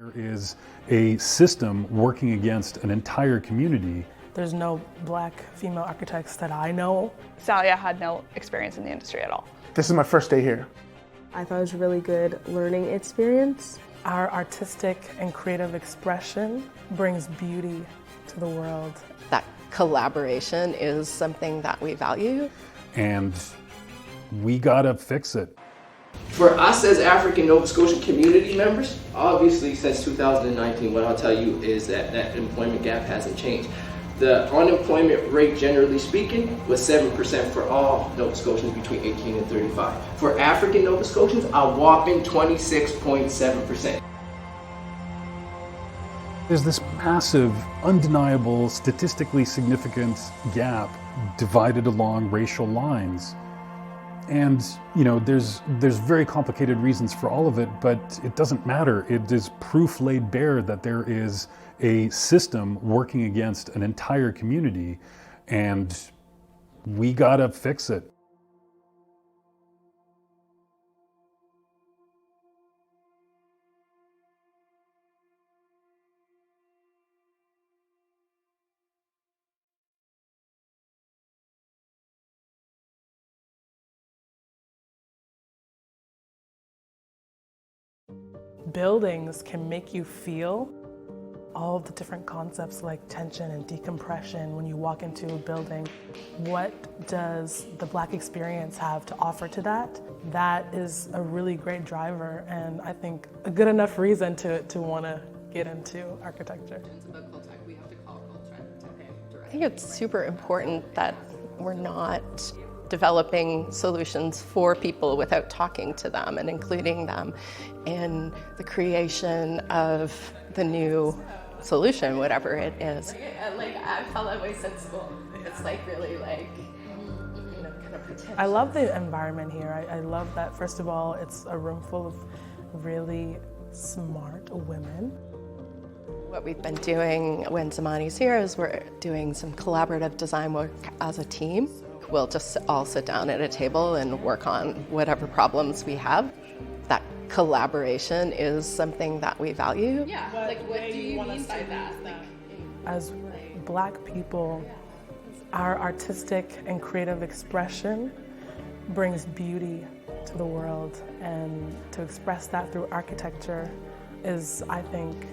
There is a system working against an entire community. There's no black female architects that I know. Salia had no experience in the industry at all. This is my first day here. I thought it was a really good learning experience. Our artistic and creative expression brings beauty to the world. That collaboration is something that we value. And we gotta fix it. For us as African Nova Scotian community members, obviously since 2019, what I'll tell you is that employment gap hasn't changed. The unemployment rate, generally speaking, was 7% for all Nova Scotians between 18 and 35. For African Nova Scotians, a whopping 26.7%. There's this massive, undeniable, statistically significant gap divided along racial lines. And, you know, there's very complicated reasons for all of it, but it doesn't matter. It is proof laid bare that there is a system working against an entire community, and we gotta fix it. Buildings can make you feel all of the different concepts like tension and decompression when you walk into a building. What does the Black experience have to offer to that? That is a really great driver, and I think a good enough reason to want to get into architecture. I think it's super important that we're not developing solutions for people without talking to them and including them in the creation of the new solution, whatever it is. Like, I felt that way since school. It's like really like, you know, kind of pretentious. I love the environment here. I love that, first of all, it's a room full of really smart women. What we've been doing when Zamani's here is we're doing some collaborative design work as a team. We'll just all sit down at a table and work on whatever problems we have. That collaboration is something that we value. Yeah, like what do you mean by that? Like, as Black people, our artistic and creative expression brings beauty to the world, and to express that through architecture is, I think,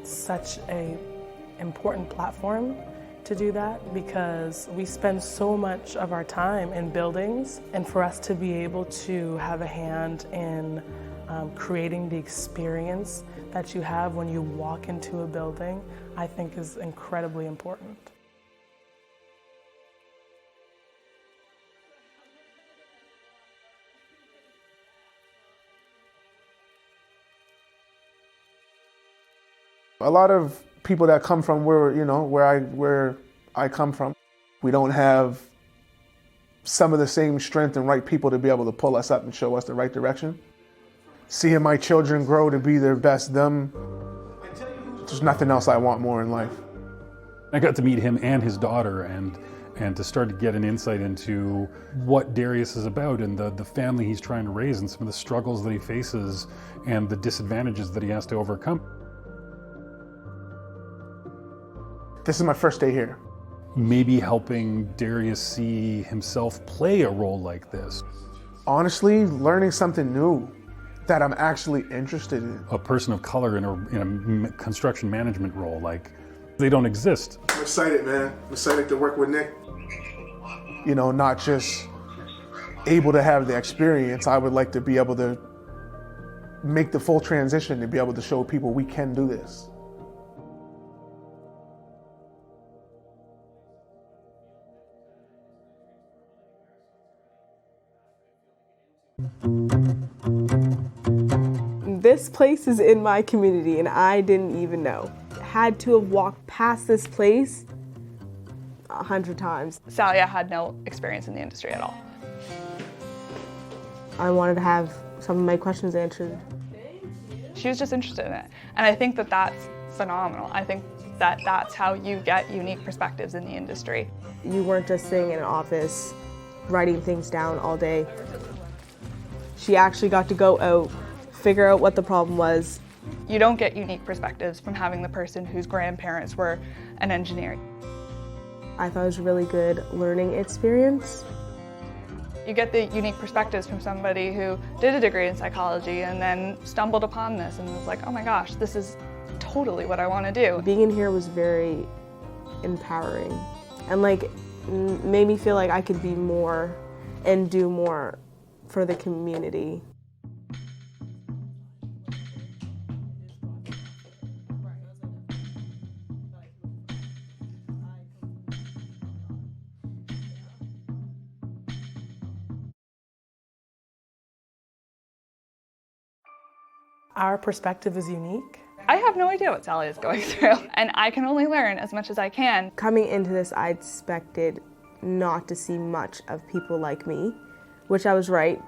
such an important platform to do that, because we spend so much of our time in buildings, and for us to be able to have a hand in creating the experience that you have when you walk into a building, I think is incredibly important. A lot of people that come from where I come from, we don't have some of the same strength and right people to be able to pull us up and show us the right direction. Seeing my children grow to be their best them, there's nothing else I want more in life. I got to meet him and his daughter, and to start to get an insight into what Darius is about and the family he's trying to raise and some of the struggles that he faces and the disadvantages that he has to overcome. This is my first day here. Maybe helping Darius see himself play a role like this. Honestly, learning something new that I'm actually interested in. A person of color in a construction management role, like, they don't exist. I'm excited, man. I'm excited to work with Nick. You know, not just able to have the experience, I would like to be able to make the full transition to be able to show people we can do this. This place is in my community and I didn't even know. Had to have walked past this place 100 times. Salia had no experience in the industry at all. I wanted to have some of my questions answered. She was just interested in it. And I think that that's phenomenal. I think that that's how you get unique perspectives in the industry. You weren't just sitting in an office writing things down all day. She actually got to go out, figure out what the problem was, You don't get unique perspectives from having the person whose grandparents were an engineer. I thought it was a really good learning experience. You get the unique perspectives from somebody who did a degree in psychology and then stumbled upon this and was like, oh my gosh, this is totally what I want to do. Being in here was very empowering and made me feel like I could be more and do more for the community. Our perspective is unique. I have no idea what Sally is going through, and I can only learn as much as I can. Coming into this, I expected not to see much of people like me, which I was right.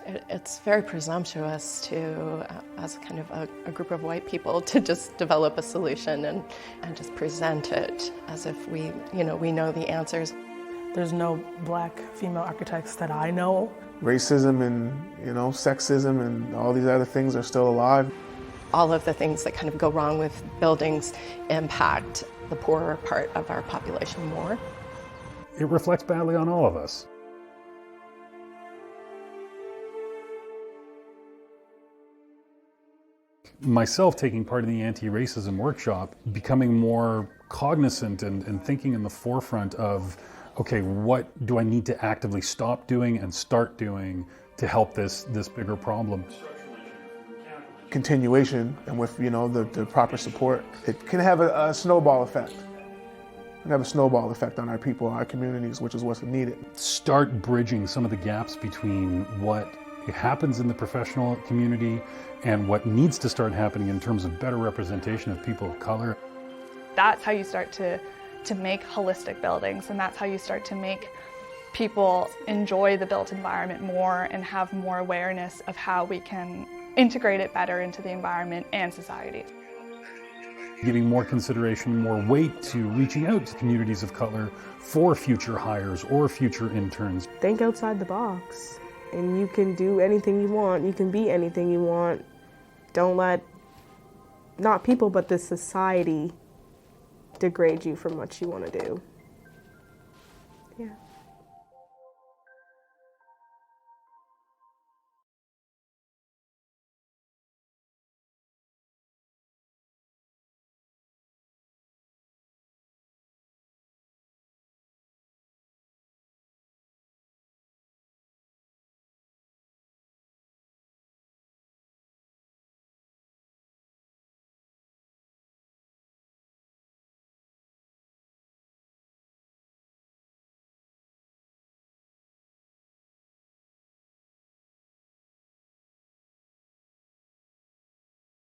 It's very presumptuous to, as kind of a group of white people, to just develop a solution and just present it as if we know the answers. There's no black female architects that I know. Racism and, sexism and all these other things are still alive. All of the things that kind of go wrong with buildings impact the poorer part of our population more. It reflects badly on all of us. Myself taking part in the anti-racism workshop, becoming more cognizant and thinking in the forefront of, okay, what do I need to actively stop doing and start doing to help this bigger problem? Continuation and with the proper support, it can have a snowball effect. It can have a snowball effect on our people, our communities, which is what's needed. Start bridging some of the gaps between what happens in the professional community and what needs to start happening in terms of better representation of people of color. That's how you start to make holistic buildings, and that's how you start to make people enjoy the built environment more and have more awareness of how we can integrate it better into the environment and society. Giving more consideration, more weight to reaching out to communities of color for future hires or future interns. Think outside the box, and you can do anything you want. You can be anything you want. Don't let, not people, but the society degrade you from what you want to do.